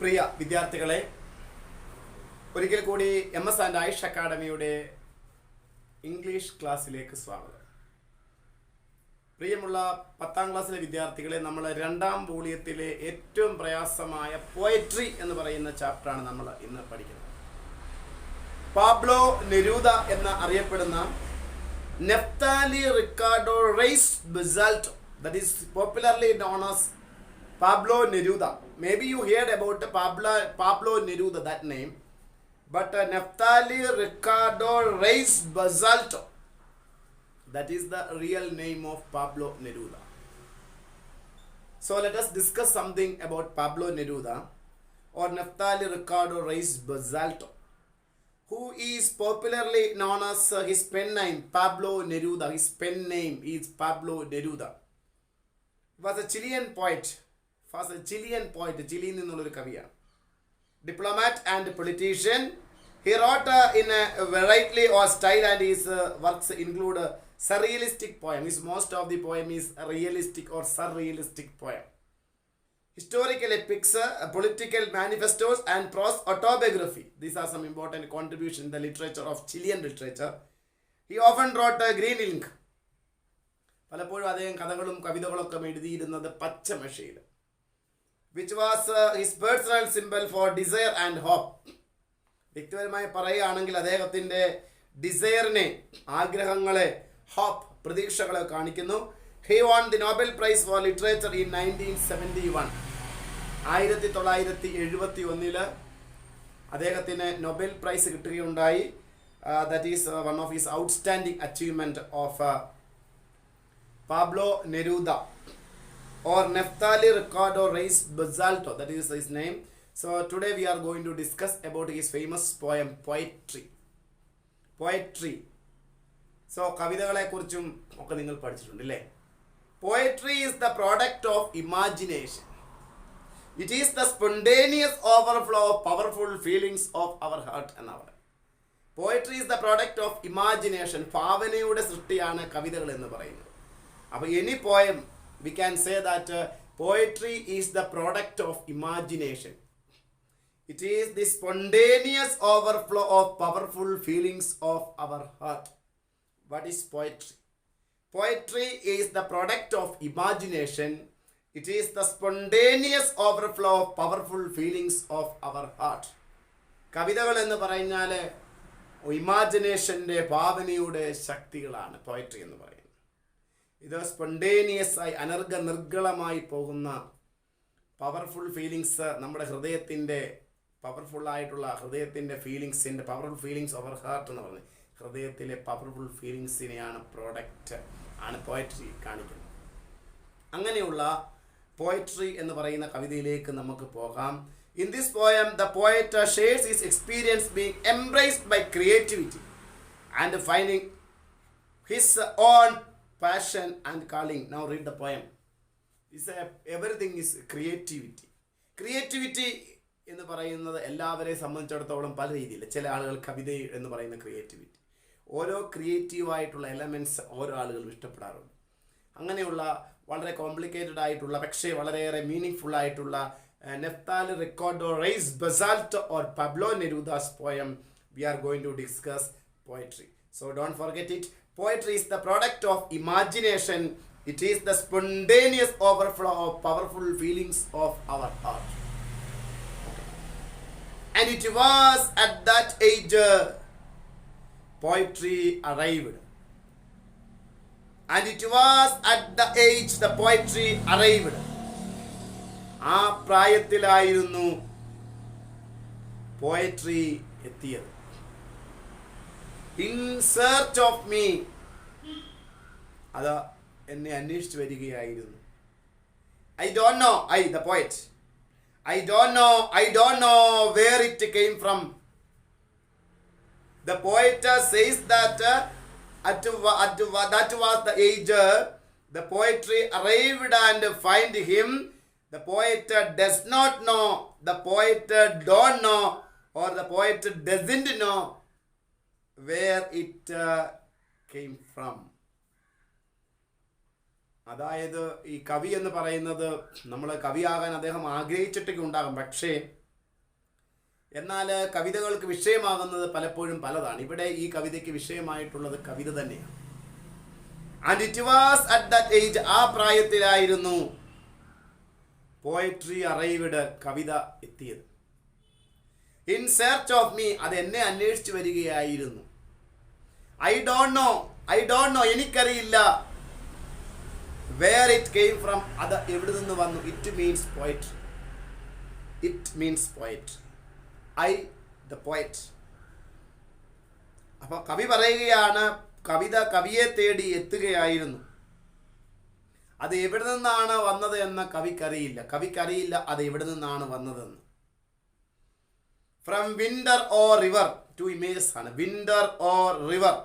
പ്രിയ വിദ്യാർത്ഥികളെ, ഒരിക്കൽ കൂടി MS&AYUSH അക്കാഡമിയുടെ ഇംഗ്ലീഷ് ക്ലാസ്സിലേക്ക് സ്വാഗതം. പ്രിയമുള്ള 10ാം ക്ലാസ്സിലെ വിദ്യാർത്ഥികളെ, നമ്മൾ രണ്ടാം വോളിയത്തിലെ ഏറ്റവും പ്രയാസമായ പോയട്രി എന്ന് പറയുന്ന ചാപ്റ്ററാണ് നമ്മൾ ഇന്ന് പഠിക്കുന്നത്. പാബ്ലോ നെരൂദ എന്ന് അറിയപ്പെടുന്ന Neftali Ricardo Reyes Basoalto, that is popularly known as Pablo Neruda. Maybe you heard about Pablo Neruda, that name. But Neftali Ricardo Reis Basalto, that is the real name of Pablo Neruda. So let us discuss something about Pablo Neruda or Neftali Ricardo Reis Basalto, who is popularly known as his pen name Pablo Neruda. His pen name is Pablo Neruda. He was a Chilean poet. Chilean നിന്നുള്ളൊരു കവിയാണ്. Diplomat and politician. He wrote in a variety of style, and his works include surrealistic poem. Most of the poem is realistic or surrealistic poem. Historical epics, political manifestos, and prose autobiography. These are some important contributions in the literature of Chilean literature. He often wrote green ink. പലപ്പോഴും അദ്ദേഹം കഥകളും കവിതകളൊക്കെ എഴുതിയിരുന്നത് പച്ചമഷയിൽ, which was his personal symbol for desire and hope. വ്യക്തിപരമായി പറയുകയാണെങ്കിൽ അദ്ദേഹത്തിൻ്റെ ഡിസയറിനെ, ആഗ്രഹങ്ങളെ, hope, പ്രതീക്ഷകളെ കാണിക്കുന്നു. He won the Nobel Prize for Literature in 1971. 1971 അദ്ദേഹത്തിന് നൊബേൽ പ്രൈസ് കിട്ടുകയുണ്ടായി. That is one of his outstanding achievement of Pablo Neruda or Neftali Ricardo Reis Basalto, that is his name. So today we are going to discuss about his famous poem Poetry. So കവിതകളെ കുറിച്ചും ഒക്കെ നിങ്ങൾ പഠിച്ചിട്ടുണ്ട് അല്ലേ? Poetry is the product of imagination. It is the spontaneous overflow of powerful feelings of our heart and our. Poetry is the product of imagination. ഭാവനയുടെ സൃഷ്ടിയാണ് കവിതകൾ എന്ന് പറയുന്നത്. അപ്പോൾ any poem, we can say that poetry is the product of imagination. It is the spontaneous overflow of powerful feelings of our heart. What is poetry? Poetry is the product of imagination. It is the spontaneous overflow of powerful feelings of our heart. കവിതകൾ എന്ന് പറഞ്ഞാൽ ഇമാജിനേഷൻ്റെ, ഭാവനയുടെ ശക്തികളാണ് poetry എന്ന് പറയുന്നത്. ഇത് spontaneous ആയി, നിർഗളമായി പോകുന്ന powerful feelings, നമ്മുടെ ഹൃദയത്തിൻ്റെ പവർഫുള്ളായിട്ടുള്ള ഹൃദയത്തിൻ്റെ ഫീലിങ്സിൻ്റെ പവർഫുൾ ഫീലിങ്സ് ഓവർ ഹാർട്ട് എന്ന് പറഞ്ഞത്, ഹൃദയത്തിലെ പവർഫുൾ ഫീലിങ്സിനെയാണ് ആണ് പോയട്രി കാണിക്കുന്നത്. അങ്ങനെയുള്ള പോയട്രി എന്ന് പറയുന്ന കവിതയിലേക്ക് നമുക്ക് പോകാം. In this poem the poet shares his experience being embraced by creativity and finding his own passion and calling. Now read the poem. Everything is creativity എന്ന് പറയുന്നത് എല്ലാവരെയും സംബന്ധിച്ചിടത്തോളം പല രീതിയിൽ. ചില ആളുകൾ കവിത എന്ന് പറയുന്ന ക്രിയേറ്റിവിറ്റി, ഓരോ ക്രിയേറ്റീവായിട്ടുള്ള എലമെൻറ്റ്സ് ഓരോ ആളുകളും ഇഷ്ടപ്പെടാറുണ്ട്. അങ്ങനെയുള്ള വളരെ കോംപ്ലിക്കേറ്റഡ് ആയിട്ടുള്ള പക്ഷേ വളരെയേറെ മീനിങ് ഫുൾ ആയിട്ടുള്ള Neftali Ricardo Reyes Basoalto or Pablo Neruda's poem, we are going to discuss poetry. So don't forget it. Poetry is the product of imagination. It is the spontaneous overflow of powerful feelings of our heart. And it was at that age poetry arrived. And it was at the age the poetry arrived. ആ പ്രായത്തിലായിരുന്നു poetry എത്തിയത്. In search of me, അത് എന്നെ അന്വേഷിച്ച് വരികയായിരുന്നു. I don't know, the poet, I don't know where it came from. The poet says that that was the age the poetry arrived and find him. The poet does not know, the poet don't know, or the poet doesn't know where it came from. അതായത് ഈ കവി എന്ന് പറയുന്നത്, നമ്മൾ കവിയാകാൻ അദ്ദേഹം ആഗ്രഹിച്ചിട്ടൊക്കെ ഉണ്ടാകും, പക്ഷേ എന്നാൽ കവിതകൾക്ക് വിഷയമാകുന്നത് പലപ്പോഴും പലതാണ്. ഇവിടെ ഈ കവിതയ്ക്ക് വിഷയമായിട്ടുള്ളത് കവിത തന്നെയാണ്. And it was at that age, ആ പ്രായത്തിലായിരുന്നു പോയട്രി അറൈവ്ഡ്, കവിത എത്തിയത്. ഇൻ സെർച്ച് ഓഫ് മീ, അത് എന്നെ അന്വേഷിച്ചു വരികയായിരുന്നു. ഐ ഡോണ്ട് നോ, എനിക്കറിയില്ല. വേർ ഇറ്റ് കെയിം ഫ്രം, അത് എവിടെ നിന്ന് വന്നു. It means poetry. I the poet. അപ്പൊ കവി പറയുകയാണ്, കവിത കവിയെ തേടി എത്തുകയായിരുന്നു. അത് എവിടെ നിന്നാണ് വന്നത് എന്ന് കവിക്കറിയില്ല അത് എവിടെ നിന്നാണ് വന്നതെന്ന്. From winter or river, two images ആണ്. വിന്റർ ഓർ റിവർ,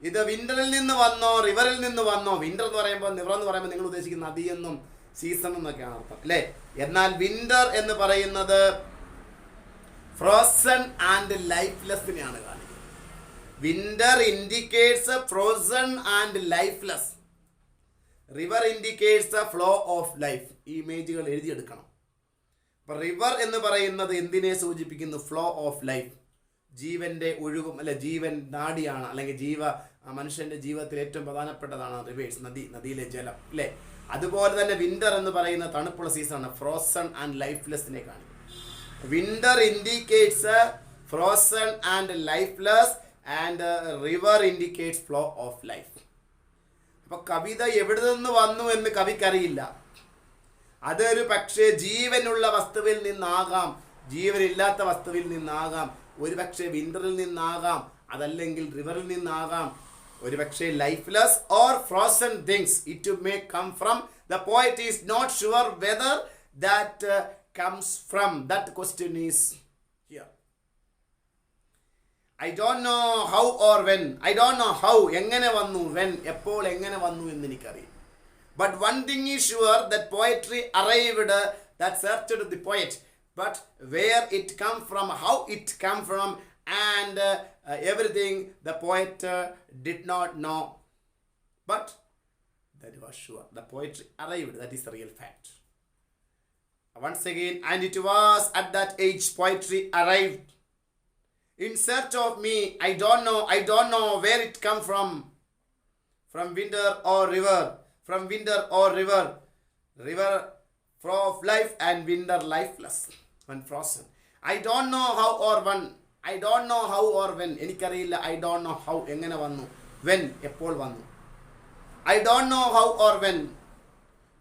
ഇത് വിന്ററിൽ നിന്ന് വന്നോ റിവറിൽ നിന്ന് വന്നോ. വിന്റർ എന്ന് പറയുമ്പോൾ നിങ്ങൾ ഉദ്ദേശിക്കുന്ന നദിയെന്നും സീസൺ എന്നൊക്കെയാണ് അർത്ഥം അല്ലേ. എന്നാൽ വിന്റർ എന്ന് പറയുന്നത് ഫ്രോസൺ ആൻഡ് ലൈഫ്ലെസ്സിനെയാണ് കാണിക്കുന്നത്. Winter indicates frozen and lifeless. River indicates A flow of life. ഈ ഇമേജുകൾ എഴുതിയെടുക്കണം. അപ്പൊ റിവർ എന്ന് പറയുന്നത് എന്തിനെ സൂചിപ്പിക്കുന്നു? ഫ്ലോ ഓഫ് ലൈഫ്, ജീവന്റെ ഒഴുകും അല്ലെ, ജീവൻ നാഡിയാണ്, അല്ലെങ്കിൽ മനുഷ്യന്റെ ജീവിതത്തിൽ ഏറ്റവും പ്രധാനപ്പെട്ടതാണ് റിവേഴ്സ്, നദിയിലെ ജലം അല്ലേ. അതുപോലെ തന്നെ വിന്റർ എന്ന് പറയുന്ന തണുപ്പുള്ള സീസണാണ്. ഫ്രോസൺ ആൻഡ് ലൈഫ്ലെസ്സിനെ കാണിക്കും. Winter indicates frozen and lifeless and river indicates flow of life. അപ്പൊ കവിത എവിടെ നിന്ന് വന്നു എന്ന് കവിക്കറിയില്ല. അതൊരു പക്ഷേ ജീവനുള്ള വസ്തുവിൽ നിന്നാകാം, ജീവനില്ലാത്ത വസ്തുവിൽ നിന്നാകാം, ഒരു പക്ഷേ വിന്ററിൽ നിന്നാകാം, അതല്ലെങ്കിൽ റിവറിൽ നിന്നാകാം, ഒരു പക്ഷേ lifeless or frozen things. It may come from. The poet is not sure whether that comes from. That question is here. I don't know how or when. I don't know how, എങ്ങനെ വന്നു, when, എപ്പോൾ എങ്ങനെ വന്നു എന്ന് എനിക്കറിയില്ല. But one thing is sure, that poetry arrived, that searched the poet. But where it come from, how it come from, and everything the poet did not know. But that was sure. The poetry arrived. That is the real fact. Once again, and it was at that age poetry arrived. In search of me, I don't know where it come from. From winter or river. From winter or river. River of life and winter lifeless and frozen. I don't know how or when. I don't know how or when. എനിക്കറിയില്ല. I don't know how, എങ്ങനെ വന്നു. When, എപ്പോൾ വന്നു. I don't know how or when.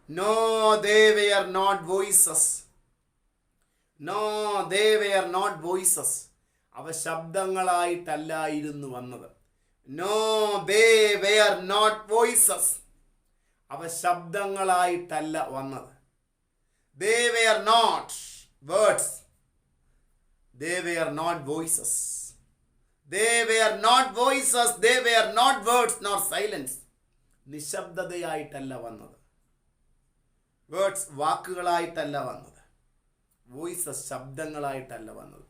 No, they were not voices. No, they were not voices. അവ ശബ്ദങ്ങളായിട്ടല്ലായിരുന്നു വന്നത്. No, they were not voices. അവ ശബ്ദങ്ങളായിട്ടല്ല വന്നത്. They were not words. They were not voices. They were not voices. They were not words nor silence. നിശബ്ദതയായിട്ടല്ല വന്നത്. Words വാക്കുകളായിട്ടല്ല വന്നത്. Voices ശബ്ദങ്ങളായിട്ടല്ല വന്നത്.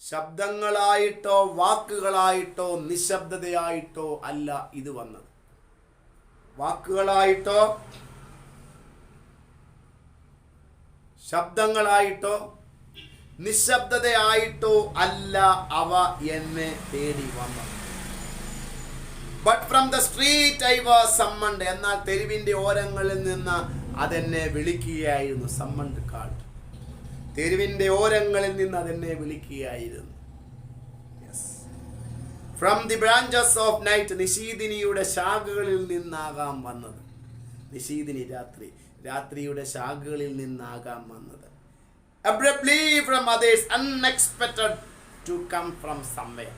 ശബ്ദങ്ങളായിട്ടോ വാക്കുകളായിട്ടോ നിശബ്ദതയായിട്ടോ അല്ല ഇത് വന്നത്. വാക്കുകളായിട്ടോ ശബ്ദങ്ങളായിട്ടോ നിശബ്ദതയായിട്ടോ അല്ല അവ എന്നെ തേടി വന്നത്. But from the street I was summoned. എന്നാൽ തെരുവിന്റെ ഓരങ്ങളിൽ നിന്ന് അതെന്നെ വിളിക്കുകയായിരുന്നു. Summoned called. തെരുവിന്റെ ഓരങ്ങളിൽ നിന്ന് അതെന്നെ വിളിക്കുകയായിരുന്നു. From the branches of night. നിശീദിനിയുടെ ശാഖകളിൽ നിന്നാകാം വന്നത്. നിശീദിനി രാത്രിയുടെ ശാഖകളിൽ നിന്നാകാം വന്നത്. Abruptly from others, unexpected to come from somewhere.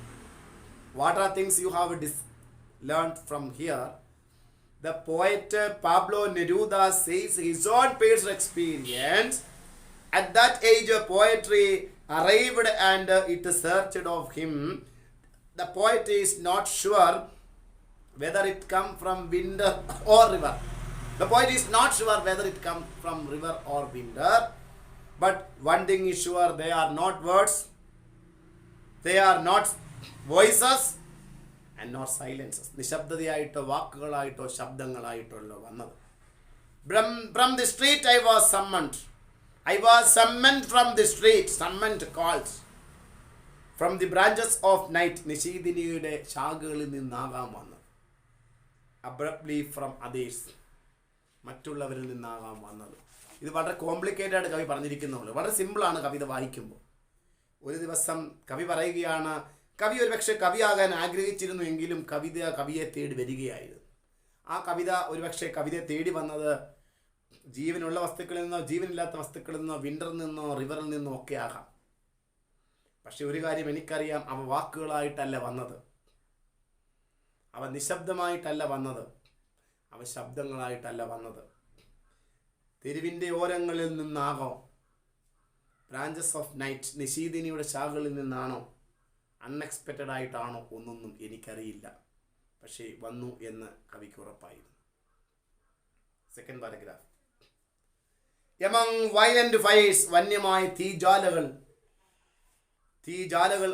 What are things you have learned from here? The poet Pablo Neruda says his own personal experience. At that age of poetry arrived and it searched of him. The poet is not sure whether it come from winter or river. The poet is not sure whether it come from river or winter. But one thing is sure, they are not words. They are not voices. And not silences. നിശബ്ദതയായിട്ടോ വാക്കുകളായിട്ടോ ശബ്ദങ്ങളായിട്ടോ വന്നത്. From the street I was summoned. I was summoned from the street. Summoned calls. From the branches of night, നിശീദിനിയുടെ ശാഖകളിൽ നിന്നാകാം വന്നത്. Abruptly from others, മറ്റുള്ളവരിൽ നിന്നാകാം വന്നത്. ഇത് വളരെ complicated ആയിട്ട് കവി പറഞ്ഞിരിക്കുന്നുള്ളൂ. വളരെ സിമ്പിളാണ് കവിത വായിക്കുമ്പോൾ. ഒരു ദിവസം കവി പറയുകയാണ്, കവി ഒരുപക്ഷെ കവിയാകാൻ ആഗ്രഹിച്ചിരുന്നു എങ്കിലും കവിയെ തേടി വരികയായിരുന്നു. ആ കവിത ഒരുപക്ഷെ കവിതയെ തേടി വന്നത് ജീവനുള്ള വസ്തുക്കളിൽ നിന്നോ ജീവനില്ലാത്ത വസ്തുക്കളിൽ നിന്നോ വിൻഡറിൽ നിന്നോ റിവറിൽ നിന്നോ ഒക്കെ ആകാം. പക്ഷെ ഒരു കാര്യം എനിക്കറിയാം, അവ വാക്കുകളായിട്ടല്ല വന്നത്, അവ നിശബ്ദമായിട്ടല്ല വന്നത്, അവ ശബ്ദങ്ങളായിട്ടല്ല വന്നത്. തെരുവിൻ്റെ ഓരങ്ങളിൽ നിന്നാകോ, ബ്രാഞ്ചസ് ഓഫ് നൈറ്റ്, നിശീദിനിയുടെ ശാഖകളിൽ നിന്നാണോ, അൺഎക്സ്പെക്റ്റഡ് ആയിട്ടാണോ, ഒന്നൊന്നും എനിക്കറിയില്ല. പക്ഷേ വന്നു എന്ന് കവിക്ക് ഉറപ്പായിരുന്നു. Second paragraph. Among violent fires, വന്യമായ തീജാലകൾ,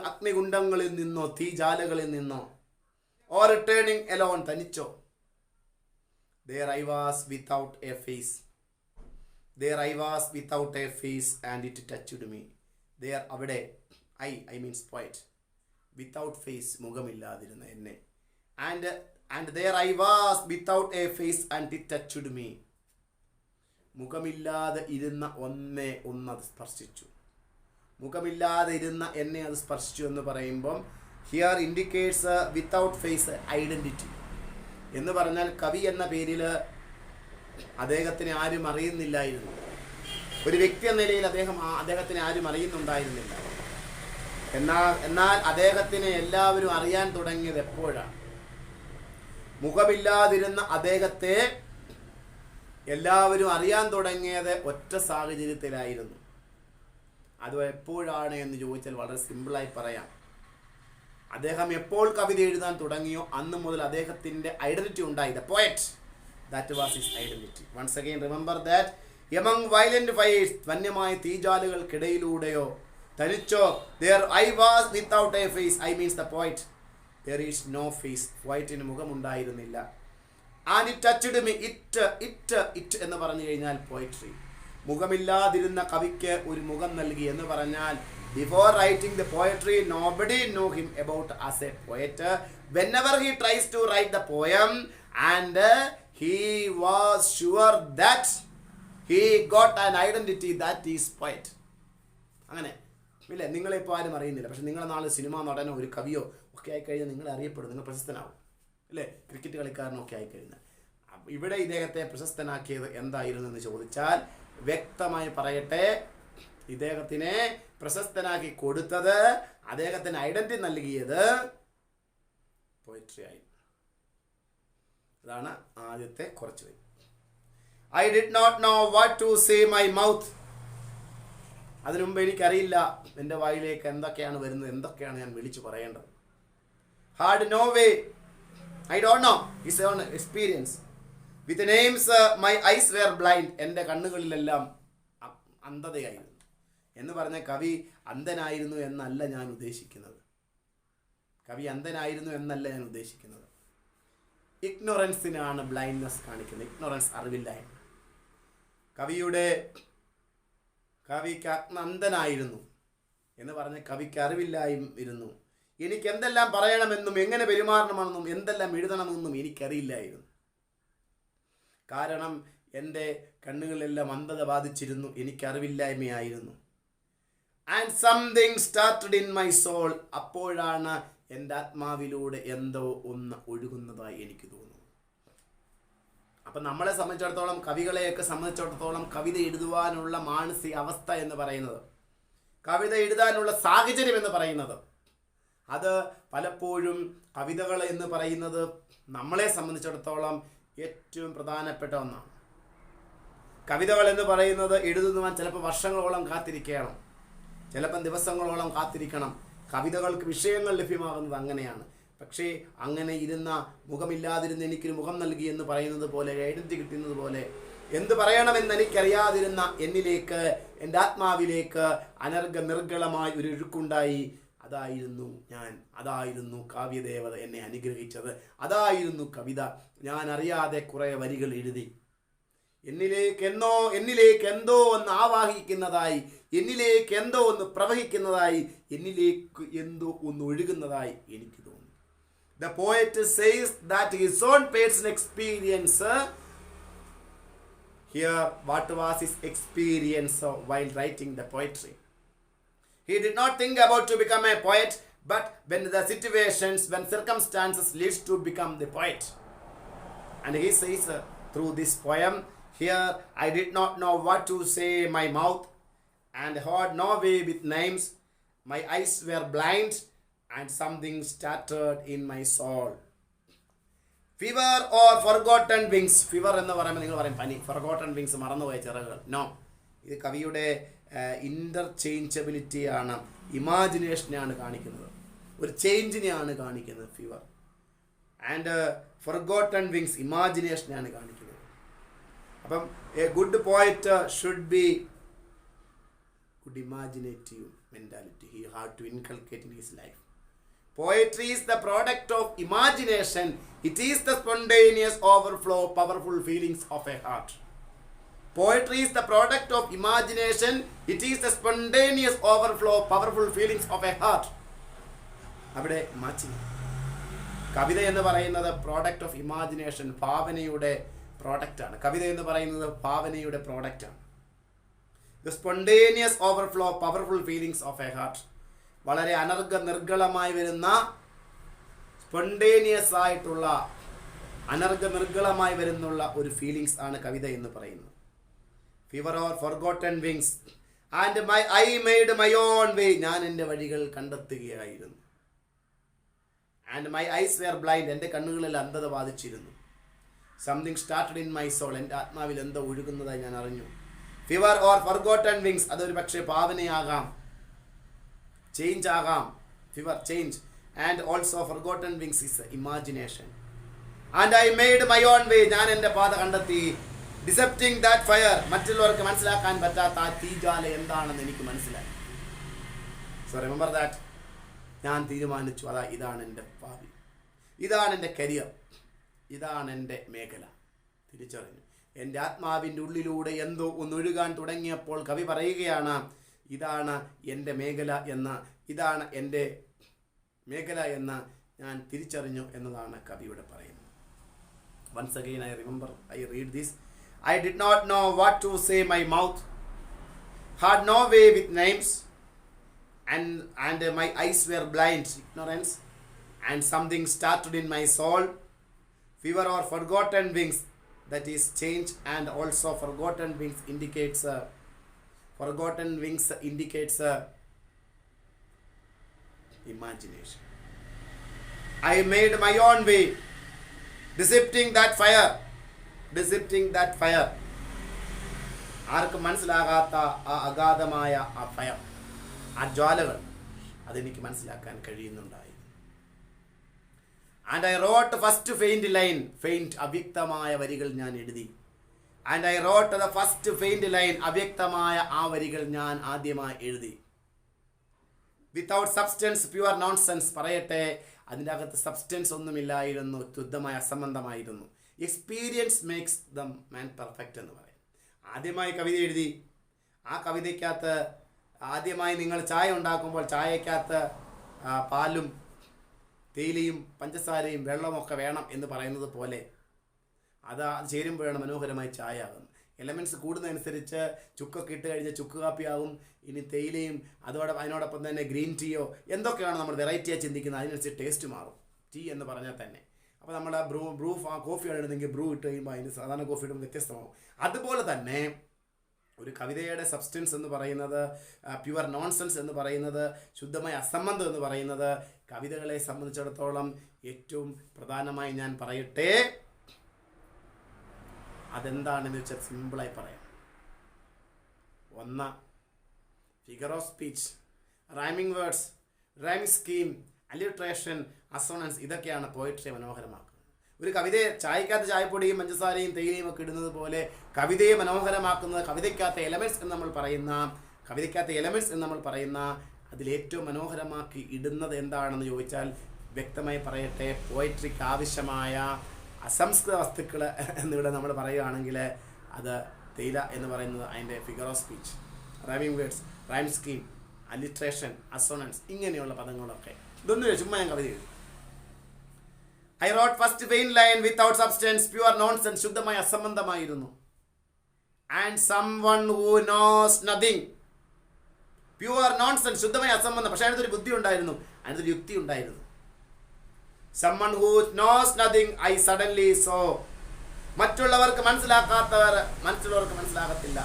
അഗ്നികുണ്ഡങ്ങളിൽ നിന്നോ തീജാലകളിൽ നിന്നോ, ഓർ റിട്ടേണിംഗ് എലോൺ, തനിച്ചോ. There I was without a face. There I was without a face and it touched me. There, അവിടെ, I means poet. Without face, മുഖമില്ലാതിരുന്ന എന്നെ. And there I was without a face and it touched me. മുഖമില്ലാതെ ഇരുന്ന ഒന്നത് സ്പർശിച്ചു. മുഖമില്ലാതെ ഇരുന്ന എന്നെ അത് സ്പർശിച്ചു എന്ന് പറയുമ്പം here indicates without face identity എന്ന് പറഞ്ഞാൽ കവി എന്ന പേരിൽ അദ്ദേഹത്തിന് ആരും അറിയുന്നില്ലായിരുന്നു. ഒരു വ്യക്തി എന്ന നിലയിൽ അദ്ദേഹത്തിന് ആരും അറിയുന്നുണ്ടായിരുന്നില്ല. എന്നാൽ അദ്ദേഹത്തിനെ എല്ലാവരും അറിയാൻ തുടങ്ങിയത് എപ്പോഴാണ്? മുഖമില്ലാതിരുന്ന അദ്ദേഹത്തെ എല്ലാവരും അറിയാൻ തുടങ്ങിയത് ഒറ്റ സാഹചര്യത്തിലായിരുന്നു. അത് എപ്പോഴാണ് എന്ന് ചോദിച്ചാൽ വളരെ സിമ്പിളായി പറയാം. അദ്ദേഹം എപ്പോൾ കവിത എഴുതാൻ തുടങ്ങിയോ അന്ന് മുതൽ അദ്ദേഹത്തിൻ്റെ ഐഡന്റിറ്റി ഉണ്ടായി. The poet, that was his identity. Once again remember that. Among violent fires, വന്യമായ തീജാലുകൾക്കിടയിലൂടെയോ തനിച്ചോ. There I was without a face, I means the poet. There is no face, പോയറ്റിന് മുഖമുണ്ടായിരുന്നില്ല. And it touched me, it എന്ന് പറഞ്ഞു കഴിഞ്ഞാൽ poetry. മുഖമില്ലാതിരുന്ന കവിക്ക് ഒരു മുഖം നൽകി എന്ന് പറഞ്ഞാൽ before writing the poetry nobody knew him about as a poet. Whenever he tries to write the poem and he was sure that he got an identity that is poet. അങ്ങനെ ഇല്ലേ? നിങ്ങളിപ്പോൾ ആരും അറിയുന്നില്ല, പക്ഷെ നിങ്ങളെ നാളെ സിനിമ നടനോ ഒരു കവിയോ ഒക്കെ ആയിക്കഴിഞ്ഞാൽ നിങ്ങൾ അറിയപ്പെടും, നിങ്ങൾ പ്രശസ്തനാവും അല്ലേ? ക്രിക്കറ്റ് കളിക്കാരനൊക്കെ ആയിക്കഴിഞ്ഞാൽ. ഇവിടെ ഇദ്ദേഹത്തെ പ്രശസ്തനാക്കിയത് എന്തായിരുന്നു എന്ന് ചോദിച്ചാൽ വ്യക്തമായി പറയട്ടെ, ഇദ്ദേഹത്തിനെ പ്രശസ്തനാക്കി കൊടുത്തത്, അദ്ദേഹത്തിന് ഐഡന്റിറ്റി നൽകിയത് പോയട്രി ആയി. അതാണ് ആദ്യത്തെ കുറച്ച് വരി. I did not know what to say my mouth. അതിനു മുമ്പ് എനിക്കറിയില്ല എൻ്റെ വായിലേക്ക് എന്തൊക്കെയാണ് വരുന്നത്, എന്തൊക്കെയാണ് ഞാൻ വിളിച്ചു പറയേണ്ടത്. Had no way, I don't know his own experience. With names my eyes were blind. എൻ്റെ കണ്ണുകളിലെല്ലാം അന്ധതയായിരുന്നു എന്ന് പറഞ്ഞ കവി അന്ധനായിരുന്നു എന്നല്ല ഞാൻ ഉദ്ദേശിക്കുന്നത്. ഇഗ്നോറൻസിനാണ് ബ്ലൈൻഡ്നെസ് കാണിക്കുന്നത്. ഇഗ്നോറൻസ്, അറിവില്ലായ്മ. കവിക്ക് അന്ധനായിരുന്നു എന്ന് പറഞ്ഞ കവിക്ക് അറിവില്ലായിരുന്നു. എനിക്ക് എന്തെല്ലാം പറയണമെന്നും എങ്ങനെ പെരുമാറണമെന്നും എന്തെല്ലാം എഴുതണമെന്നും എനിക്കറിയില്ലായിരുന്നു. കാരണം എൻ്റെ കണ്ണുകളെല്ലാം അന്ധത ബാധിച്ചിരുന്നു, എനിക്കറിവില്ലായ്മയായിരുന്നു. And something started in my soul. അപ്പോഴാണ് എൻ്റെ ആത്മാവിലൂടെ എന്തോ ഒന്ന് ഒഴുകുന്നതായി എനിക്ക് തോന്നുന്നു. അപ്പം നമ്മളെ സംബന്ധിച്ചിടത്തോളം, കവികളെയൊക്കെ സംബന്ധിച്ചിടത്തോളം കവിത എഴുതുവാനുള്ള മാനസിക അവസ്ഥ എന്ന് പറയുന്നത്, കവിത എഴുതാനുള്ള സാഹചര്യം എന്ന് പറയുന്നത്, അത് പലപ്പോഴും കവിതകൾ എന്ന് പറയുന്നത് നമ്മളെ സംബന്ധിച്ചിടത്തോളം ഏറ്റവും പ്രധാനപ്പെട്ട ഒന്നാണ്. കവിതകൾ എന്ന് പറയുന്നത് എഴുതുന്നവൻ ചിലപ്പോൾ വർഷങ്ങളോളം കാത്തിരിക്കണം, ചിലപ്പം ദിവസങ്ങളോളം കാത്തിരിക്കണം. കവിതകൾക്ക് വിഷയങ്ങൾ ലഭ്യമാകുന്നത് അങ്ങനെയാണ്. പക്ഷേ അങ്ങനെ ഇരുന്ന, മുഖമില്ലാതിരുന്ന് എനിക്കൊരു മുഖം നൽകി എന്ന് പറയുന്നത് പോലെ, ഐഡന്റിറ്റി കിട്ടുന്നത് പോലെ, എന്ത് പറയണമെന്ന് എനിക്കറിയാതിരുന്ന എന്നിലേക്ക്, എൻ്റെ ആത്മാവിലേക്ക് നിർഗളമായി ഒരു ഒഴുക്കുണ്ടായി. അതായിരുന്നു ഞാൻ, അതായിരുന്നു കാവ്യദേവത എന്നെ അനുഗ്രഹിച്ചത്, അതായിരുന്നു കവിത. ഞാൻ അറിയാതെ കുറേ വരികൾ എഴുതി. എന്നിലേക്ക് എന്തോ ഒന്ന് ആവാഹിക്കുന്നതായി, എന്നിലേക്ക് എന്തോ ഒന്ന് പ്രവഹിക്കുന്നതായി, എന്നിലേക്ക് എന്തോ ഒന്ന് ഒഴുകുന്നതായി എനിക്ക് തോന്നുന്നു. The poet says that his own personal experience, here what was his experience while writing the poetry. He did not think about to become a poet, but when the situations, when circumstances leads to become the poet. And he says through this poem, here I did not know what to say my mouth, and heard no way with names. My eyes were blind, and something started in my soul. Fever or forgotten wings. Fever എന്ന് പറയുമ്പോൾ നിങ്ങൾ പറയും പനി. Forgotten wings, മറന്നുപോയ ചിറകുകൾ. No, ഇത് കവിയുടെ ഇൻ്റർചേഞ്ചബിലിറ്റിയാണ്, ഇമാജിനേഷനെയാണ് കാണിക്കുന്നത്, ഒരു ചേഞ്ചിനെയാണ് കാണിക്കുന്നത് ഫീവർ. ആൻഡ് ഫൊർഗോട്ടൺ വിങ്സ് ഇമാജിനേഷനെയാണ് കാണിക്കുന്നത്. അപ്പം a good poet should be good imaginative mentality. He had to inculcate in his life. Poetry is the product of imagination. It is the spontaneous overflow of powerful feelings of a heart. Poetry is the product of imagination. It is the spontaneous overflow of powerful feelings of a heart. അവിടെ മാച്ചി. കവിത എന്ന് പറയുന്നത് product of imagination, ഭാവനയുടെ പ്രോഡക്റ്റാണ്. കവിത എന്ന് പറയുന്നത് ഭാവനയുടെ പ്രോഡക്റ്റാണ്. The spontaneous overflow of powerful feelings of a heart. വളരെ നിർഗളമായി വരുന്ന, spontaneous ആയിട്ടുള്ള, നിർഗളമായി വരുന്നുള്ള ഒരു ഫീലിങ്സ് ആണ് കവിത എന്ന് പറയുന്നത്. Fever or forgotten wings and I made my own way. ഞാൻ എൻ്റെ വഴികൾ കണ്ടെത്തുകയായിരുന്നു. And my eyes were blind. എൻ്റെ കണ്ണുകളിൽ അന്ധത ബാധിച്ചിരുന്നു. Something started in my soul. എൻ്റെ ആത്മാവിൽ എന്തോ ഒഴുകുന്നതായി ഞാൻ അറിഞ്ഞു. ഫീവർ ഓർ ഫോർഗോട്ടൺ വിങ്സ്, അതൊരു പക്ഷേ ഭാവനയാകാം, ചേഞ്ച് ആകാം. Fever change. And also forgotten wings is imagination. And I made my own way. ഞാൻ എൻ്റെ പാത കണ്ടെത്തി. ഡിസെപ്റ്റിംഗ് ദാറ്റ് ഫയർ. മറ്റുള്ളവർക്ക് മനസ്സിലാക്കാൻ പറ്റാത്ത ആ തീജ്വാല എന്താണെന്ന് എനിക്ക് മനസ്സിലായി. So remember that. ഞാൻ തീരുമാനിച്ചു, ഇതാണ് എൻ്റെ ഭാവി, ഇതാണ് എൻ്റെ കരിയർ, ഇതാണ് എൻ്റെ മേഖല. തിരിച്ചറിഞ്ഞു. എൻ്റെ ആത്മാവിൻ്റെ ഉള്ളിലൂടെ എന്തോ ഒന്നൊഴുകാൻ തുടങ്ങിയപ്പോൾ കവി പറയുകയാണ്, ഇതാണ് എൻ്റെ മേഖല എന്ന്, ഇതാണ് എൻ്റെ മേഖല എന്ന് ഞാൻ തിരിച്ചറിഞ്ഞു എന്നതാണ് കവിയുടെ പറയുന്നത്. Once again I read this. I did not know what to say my mouth, had no way with names, and my eyes were blind, ignorance, and something started in my soul. Fever or forgotten wings, that is change, and also forgotten wings indicates imagination. I made my own way, decepting that fire. ആർക്കും മനസ്സിലാകാത്ത ആ അഗാധമായ ആ fire, ആ ജ്വാലകൾ, അതെനിക്ക് മനസ്സിലാക്കാൻ കഴിയുന്നുണ്ടായിരുന്നു. And I wrote the first faint line. Faint, അവ്യക്തമായ വരികൾ ഞാൻ എഴുതി. And I wrote the first faint line. അവ്യക്തമായ ആ വരികൾ ഞാൻ ആദ്യമായി എഴുതി. Without substance, pure nonsense. പറയട്ടെ, അതിൻ്റെ അകത്ത് സബ്സ്റ്റൻസ് ഒന്നുമില്ലായിരുന്നു, ശുദ്ധമായ അസംബന്ധമായിരുന്നു. Experience makes the man perfect എന്ന് പറയും. ആദ്യമായി കവിത എഴുതി. ആ കവിതയ്ക്കകത്ത് ആദ്യമായി നിങ്ങൾ ചായ ഉണ്ടാക്കുമ്പോൾ ചായക്കകത്ത് പാലും തേയിലയും പഞ്ചസാരയും വെള്ളമൊക്കെ വേണം എന്ന് പറയുന്നത് പോലെ അത് ചേരുമ്പോഴാണ് മനോഹരമായി ചായ ആകുന്നത്. എലമെൻറ്റ്സ് കൂടുന്നതനുസരിച്ച് ചുക്കൊക്കെ ഇട്ട് കഴിഞ്ഞാൽ ചുക്ക് കാപ്പിയാകും. ഇനി തേയിലയും അതിനോടൊപ്പം തന്നെ ഗ്രീൻ ടീയോ എന്തൊക്കെയാണ് നമ്മൾ വെറൈറ്റിയായി ചിന്തിക്കുന്നത്, അതിനനുസരിച്ച് ടേസ്റ്റ് മാറും. ടീ എന്ന് പറഞ്ഞാൽ തന്നെ. അപ്പോൾ നമ്മൾ ബ്രൂ കോഫിയാണ് ഇടുന്നെങ്കിൽ ബ്രൂ ഇട്ട് കഴിയുമ്പോൾ അതിന് സാധാരണ കോഫി ഇടുമ്പോൾ വ്യത്യസ്തമാകും. അതുപോലെ തന്നെ ഒരു കവിതയുടെ സബ്സ്റ്റൻസ് എന്ന് പറയുന്നത്, പ്യുവർ നോൺസെൻസ് എന്ന് പറയുന്നത്, ശുദ്ധമായ അസംബന്ധം എന്ന് പറയുന്നത് കവിതകളെ സംബന്ധിച്ചിടത്തോളം ഏറ്റവും പ്രധാനമായി ഞാൻ പറയട്ടെ, അതെന്താണെന്ന് വെച്ചാൽ സിമ്പിളായി പറയാം. ഒന്ന്, figure of speech, rhyming words, rhyming scheme, alliteration, assonance, ഇതൊക്കെയാണ് പോയട്രിയെ മനോഹരമാക്കുന്നത്. ഒരു കവിതയെ ചായക്കകത്ത് ചായപ്പൊടിയും പഞ്ചസാരയും തേയിലയും ഒക്കെ ഇടുന്നത് പോലെ കവിതയെ മനോഹരമാക്കുന്നത് കവിതയ്ക്കകത്ത് എലമെൻറ്റ്സ് എന്ന് നമ്മൾ പറയുന്ന അതിലേറ്റവും മനോഹരമാക്കി ഇടുന്നത് എന്താണെന്ന് ചോദിച്ചാൽ വ്യക്തമായി പറയട്ടെ, പോയട്രിക്ക് ആവശ്യമായ അസംസ്കൃത വസ്തുക്കൾ എന്നിവിടെ നമ്മൾ പറയുകയാണെങ്കിൽ അത് തേയില എന്ന് പറയുന്നത് അതിൻ്റെ figure of speech, rhyming words, rhyme scheme, alliteration, assonance, ഇങ്ങനെയുള്ള പദങ്ങളൊക്കെ. ഇതൊന്നുമില്ല, ചുമ്മാ ഞാൻ കവിത എഴുതി. I wrote first vain line without substance, pure nonsense, ശുദ്ധമായ അസംബന്ധമായിരുന്നു. And someone who knows nothing, pure nonsense, ശുദ്ധമായ അസംബന്ധം. പക്ഷെ അതിനകത്തൊരു ബുദ്ധി ഉണ്ടായിരുന്നു, അതിനകത്തൊരു യുക്തി ഉണ്ടായിരുന്നു. someone who knows nothing I suddenly saw, മറ്റുള്ളവർക്ക് മറ്റുള്ളവർക്ക് മനസ്സിലാകത്തില്ല.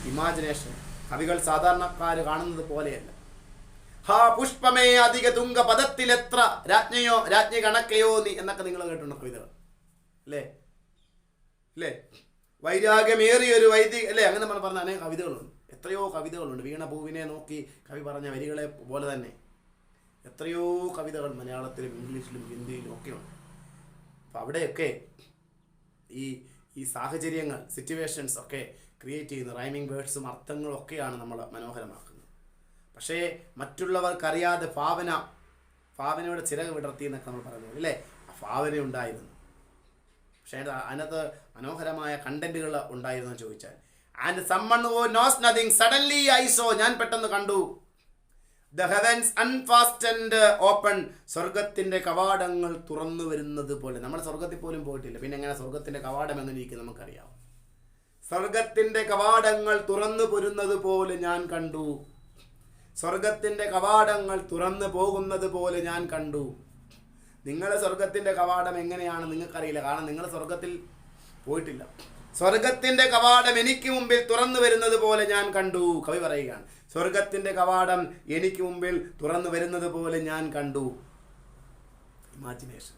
ഇമാജിനേഷൻ. കവികൾ സാധാരണക്കാർ കാണുന്നത് പോലെയല്ല. ഹാ പുഷ്പമേ അധിക തുങ്ക പദത്തിലെത്ര രാജ്ഞി കണക്കയോ നീ എന്നൊക്കെ നിങ്ങൾ കേട്ടിട്ടുണ്ട് കവിതകൾ അല്ലേ? വൈരാഗ്യമേറിയൊരു വൈദിക അല്ലേ, അങ്ങനെ നമ്മൾ പറഞ്ഞ അനേക കവിതകളുണ്ട്. എത്രയോ കവിതകളുണ്ട്. വീണ പൂവിനെ നോക്കി കവി പറഞ്ഞ വരികളെ പോലെ തന്നെ എത്രയോ കവിതകൾ മലയാളത്തിലും ഇംഗ്ലീഷിലും ഹിന്ദിയിലും ഒക്കെ ഉണ്ട്. അപ്പം അവിടെയൊക്കെ ഈ സാഹചര്യങ്ങൾ, സിറ്റുവേഷൻസ് ഒക്കെ ക്രിയേറ്റ് ചെയ്യുന്ന റൈമിംഗ് വേർഡ്സും അർത്ഥങ്ങളും ഒക്കെയാണ് നമ്മൾ മനോഹരമാക്കുന്നത്. പക്ഷേ മറ്റുള്ളവർക്കറിയാതെ ഭാവനയുടെ ചിറക് വിടർത്തി എന്നൊക്കെ നമ്മൾ പറയുന്നത് അല്ലേ, ആ ഭാവന ഉണ്ടായിരുന്നു. പക്ഷേ അതിനകത്ത് മനോഹരമായ കണ്ടന്റുകൾ ഉണ്ടായിരുന്നു എന്ന് ചോദിച്ചാൽ, and someone who knows nothing suddenly I saw, ഞാൻ പെട്ടെന്ന് കണ്ടു. The heavens unfastened open, സ്വർഗത്തിന്റെ കവാടങ്ങൾ തുറന്നു വരുന്നത് പോലെ. നമ്മൾ സ്വർഗത്തിൽ പോലും പോയിട്ടില്ല, പിന്നെ എങ്ങനെ സ്വർഗത്തിന്റെ കവാടം എങ്ങനെ ഇരിക്കും നമുക്കറിയാം. സ്വർഗത്തിന്റെ കവാടങ്ങൾ തുറന്നു പോരുന്നത് പോലെ ഞാൻ കണ്ടു. സ്വർഗത്തിന്റെ കവാടങ്ങൾ തുറന്നു പോകുന്നത് പോലെ ഞാൻ കണ്ടു. നിങ്ങളെ സ്വർഗത്തിന്റെ കവാടം എങ്ങനെയാണ് നിങ്ങൾക്കറിയില്ല, കാരണം നിങ്ങൾ സ്വർഗത്തിൽ പോയിട്ടില്ല. സ്വർഗത്തിന്റെ കവാടം എനിക്ക് മുമ്പിൽ തുറന്നു വരുന്നത് പോലെ ഞാൻ കണ്ടു. കവി പറയുകയാണ്, സ്വർഗത്തിന്റെ കവാടം എനിക്ക് മുമ്പിൽ തുറന്നു വരുന്നത് പോലെ ഞാൻ കണ്ടു. ഇമാജിനേഷൻ.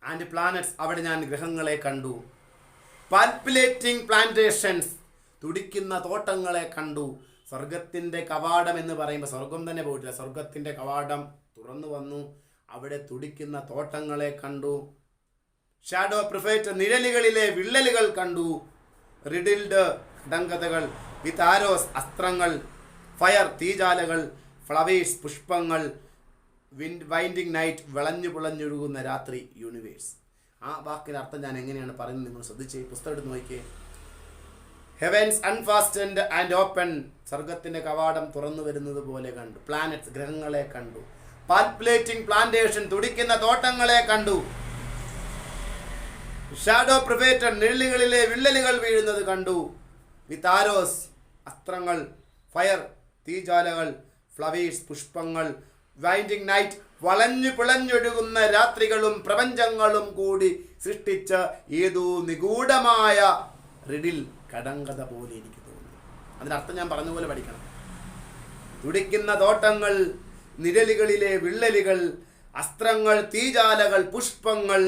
ആൻഡ് പ്ലാനറ്റ്സ്, അവിടെ ഞാൻ ഗ്രഹങ്ങളെ കണ്ടു. പാൽപിലേറ്റിംഗ് പ്ലാന്റേഷൻസ്, തുടിക്കുന്ന തോട്ടങ്ങളെ കണ്ടു. സ്വർഗത്തിന്റെ കവാടം എന്ന് പറയുമ്പോൾ സ്വർഗം തന്നെ പോയിട്ടില്ല, സ്വർഗത്തിന്റെ കവാടം തുറന്നു വന്നു. അവിടെ തുടിക്കുന്ന തോട്ടങ്ങളെ കണ്ടു. ഷാഡോ പ്രിഫേറ്റ്, നിഴലുകളിലെ വിള്ളലുകൾ കണ്ടു. റിഡിൽഡ്, കടങ്കഥകൾ. വിത്ത് ആരോസ്, അസ്ത്രങ്ങൾ. ഫയർ, തീജാലകൾ. ഫ്ലവേഴ്സ്, പുഷ്പങ്ങൾ. വൈൻഡിങ് നൈറ്റ്, വിളഞ്ഞു പുളഞ്ഞൊഴുകുന്ന രാത്രി. യൂണിവേഴ്സ്. ആ വാക്കിൻ്റെ അർത്ഥം ഞാൻ എങ്ങനെയാണ് പറയുന്നത് നിങ്ങൾ ശ്രദ്ധിച്ച് പുസ്തകം എടുത്ത് നോക്കിയേ. ഹെവൻസ് അൺഫാസ്റ്റൻഡ് ആൻഡ് ഓപ്പൺ, സ്വർഗത്തിന്റെ കവാടം തുറന്നു വരുന്നത് പോലെ കണ്ടു. പ്ലാനറ്റ്സ്, ഗ്രഹങ്ങളെ കണ്ടു. പാൽപിലേറ്റിംഗ് പ്ലാന്റേഷൻ, തുടിക്കുന്ന തോട്ടങ്ങളെ കണ്ടു. ഷാഡോ പ്രിഫേറ്റഡ്, നിഴലുകളിലെ വിള്ളലുകൾ വീഴുന്നത് കണ്ടു. വിത്ത് ആരോസ്, അസ്ത്രങ്ങൾ. ഫയർ, തീജാലകൾ. ഫ്ലവേഴ്സ്, പുഷ്പങ്ങൾ. വൈൻഡിങ് നൈറ്റ്, വളഞ്ഞു പിളഞ്ഞൊഴുകുന്ന രാത്രികളും പ്രപഞ്ചങ്ങളും കൂടി സൃഷ്ടിച്ച ഏതോ നിഗൂഢമായ റിഡിൽ, കടങ്കഥ പോലെ എനിക്ക് തോന്നി. അതിനർത്ഥം ഞാൻ പറഞ്ഞ പോലെ പഠിക്കണം. തുടിക്കുന്ന തോട്ടങ്ങൾ, നിഴലുകളിലെ വിള്ളലുകൾ, അസ്ത്രങ്ങൾ, തീജാലകൾ, പുഷ്പങ്ങൾ,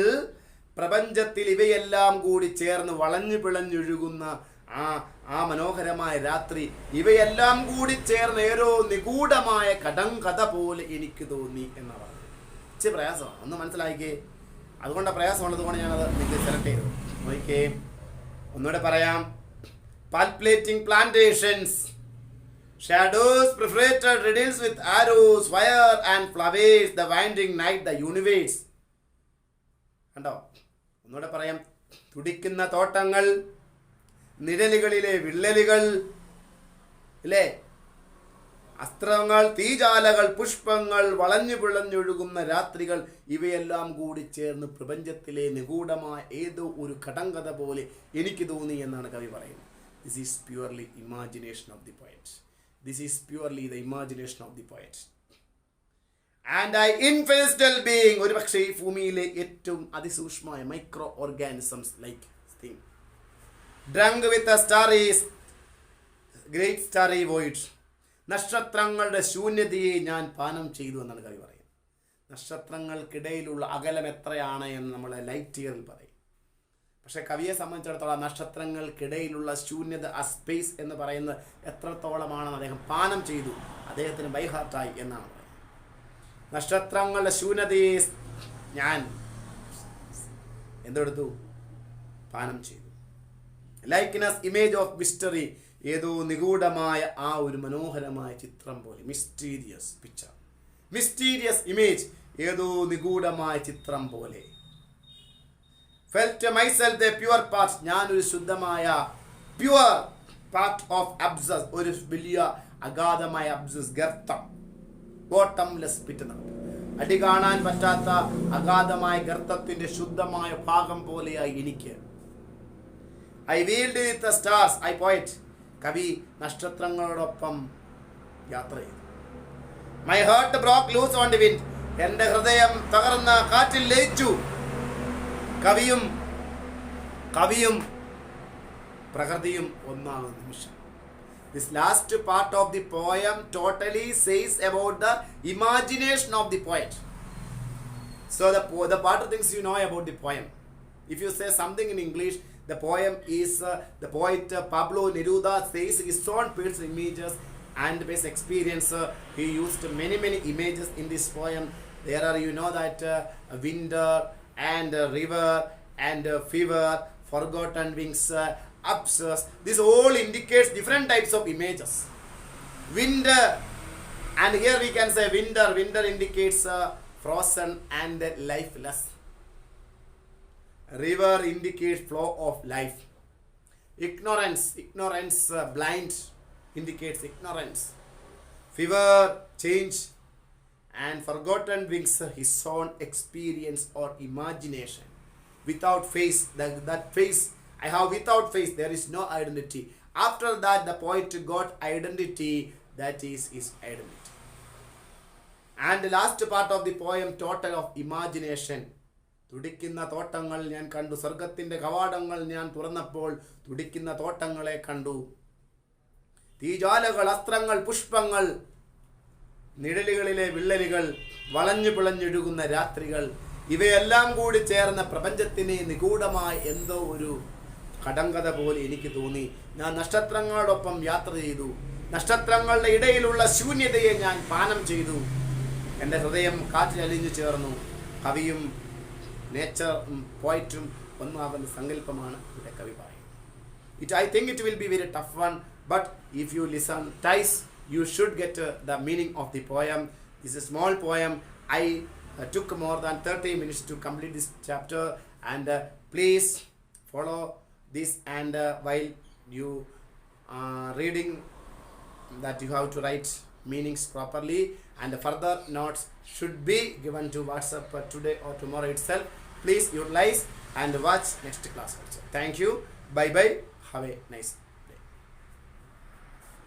പ്രപഞ്ചത്തിൽ ഇവയെല്ലാം കൂടി ചേർന്ന് വളഞ്ഞു പിളഞ്ഞൊഴുകുന്ന ആ മനോഹരമായ രാത്രി, ഇവയെല്ലാം കൂടി ചേർന്ന് ഏതോ നിഗൂഢമായ കടങ്കഥ പോലെ എനിക്ക് തോന്നി എന്നാണ് പറഞ്ഞത്. ഇച്ചിരി പ്രയാസമാണ്, ഒന്ന് മനസ്സിലാക്കിയേ. അതുകൊണ്ട് പ്രയാസമുള്ളത് കൊണ്ട് ഞാനത് നിങ്ങൾക്ക് സെലക്ട് ചെയ്തു. നോക്കിയേ, ഒന്നുകൂടെ പറയാം. Palpitating plantations, shadows perforated riddles with arrows, fire and flowers, the winding night, the universe. കണ്ടോ? ഒന്നുകൂടെ പറയാം. തുടിക്കുന്ന തോട്ടങ്ങൾ, നിഴലുകളിലെ വിള്ളലുകൾ അല്ലേ, അസ്ത്രങ്ങൾ, തീജാലകൾ, പുഷ്പങ്ങൾ, വളഞ്ഞു പിളഞ്ഞൊഴുകുന്ന രാത്രികൾ, ഇവയെല്ലാം കൂടി ചേർന്ന് പ്രപഞ്ചത്തിലെ നിഗൂഢമായ ഏതോ ഒരു കടങ്കഥ പോലെ എനിക്ക് തോന്നി എന്നാണ് കവി പറയുന്നത്. This is purely imagination of the poet. This is purely the imagination of the poet. And I infestal being, ഒരു പക്ഷേ ഈ ഭൂമിയിലെ ഏറ്റവും അതിസൂക്ഷ്മമായ micro organisms like thing, drunk with a starry, great starry void, നക്ഷത്രങ്ങളുടെ ശൂന്യതയെ ഞാൻ പാനം ചെയ്തു എന്നാണ് കവി പറയുന്നത്. നക്ഷത്രങ്ങൾക്കിടയിലുള്ള അകലം എത്രയാണ് എന്ന് നമ്മൾ ലൈറ്റ് ഇയറിൽ പറയും. പക്ഷെ കവിയെ സംബന്ധിച്ചിടത്തോളം നക്ഷത്രങ്ങൾക്കിടയിലുള്ള ശൂന്യത, ആ സ്പേസ് എന്ന് പറയുന്നത് എത്രത്തോളമാണെന്ന് അദ്ദേഹം പാനം ചെയ്തു, അദ്ദേഹത്തിന് ബൈഹാർട്ടായി എന്നാണ് പറയുന്നത്. നക്ഷത്രങ്ങളുടെ ശൂന്യതയെ ഞാൻ എന്തെടുത്തു? പാനം ചെയ്തു. ലൈക്ക്നെസ്, ഇമേജ് ഓഫ് മിസ്റ്ററി, ഏതോ നിഗൂഢമായ ആ ഒരു മനോഹരമായ ചിത്രം പോലെ. മിസ്റ്റീരിയസ് പിക്ചർ, മിസ്റ്റീരിയസ് ഇമേജ്, ഏതോ നിഗൂഢമായ ചിത്രം പോലെ. felt myself a pure part. ഞാനൊരു ശുദ്ധമായ പ്യുവർ പാർട്ട് ഓഫ് അബ്സസ്, ഒരു വലിയ അഗാധമായ അബ്സസ്, ഗർത്തം, ബോട്ടംലെസ് പിറ്റ്, അടി കാണാൻ പറ്റാത്ത അഗാധമായ ഗർത്തത്തിന്റെ ശുദ്ധമായ ഭാഗം പോലെയായി എനിക്ക്. I wheeled with the stars, I poet, കവി നക്ഷത്രങ്ങളോടൊപ്പം യാത്ര ചെയ്തു. My heart broke loose on the wind, എന്റെ ഹൃദയം തകർന്ന കാറ്റിൽ ലയിച്ചു. കവിയും പ്രകൃതിയും ഒന്നാണ് നിമിഷം. This last part of the poem totally says about the imagination of the poet. So the part of things you know about the poem. If you say something in English, the poem is the poet Pablo Neruda says his own personal images and based experience. He used many images in this poem. There are, you know, that winter and river and fever, forgotten wings, abscess. This all indicates different types of images. Winter, and here we can say winter indicates frozen and lifeless. River indicates flow of life. Ignorance, blind, indicates ignorance. Fever, change, and forgotten wings, his own experience or imagination. Without face, that face, I have without face, there is no identity. After that, the poet got identity, that is his identity. And the last part of the poem, total of imagination. തുടിക്കുന്ന തോട്ടങ്ങൾ ഞാൻ കണ്ടു, സ്വർഗത്തിൻ്റെ കവാടങ്ങൾ ഞാൻ തുറന്നപ്പോൾ തുടിക്കുന്ന തോട്ടങ്ങളെ കണ്ടു. തീജ്വാലകൾ, അസ്ത്രങ്ങൾ, പുഷ്പങ്ങൾ, നിഴലുകളിലെ വിള്ളലുകൾ, വളഞ്ഞു പിളഞ്ഞൊഴുകുന്ന രാത്രികൾ, ഇവയെല്ലാം കൂടി ചേർന്ന പ്രപഞ്ചത്തിന് നിഗൂഢമായ എന്തോ ഒരു കടങ്കഥ പോലെ എനിക്ക് തോന്നി. ഞാൻ നക്ഷത്രങ്ങളോടൊപ്പം യാത്ര ചെയ്തു. നക്ഷത്രങ്ങളുടെ ഇടയിലുള്ള ശൂന്യതയെ ഞാൻ പാനം ചെയ്തു. എൻ്റെ ഹൃദയം കാറ്റിൽ അലിഞ്ഞു ചേർന്നു. കവിയും പോയറ്റും ഒന്നാകുന്ന സങ്കല്പമാണ് ഇവിടെ കവി പറയുന്നത്. I think it will be very tough one, but if you listen twice, you should get the meaning of the poem. This is a small poem. I took more than 30 minutes to complete this chapter, and please follow this, and while you reading that, you have to write meanings properly, and further notes should be given to WhatsApp today or tomorrow itself. Please utilize and watch next class also. Thank you. Bye bye. Have a nice day.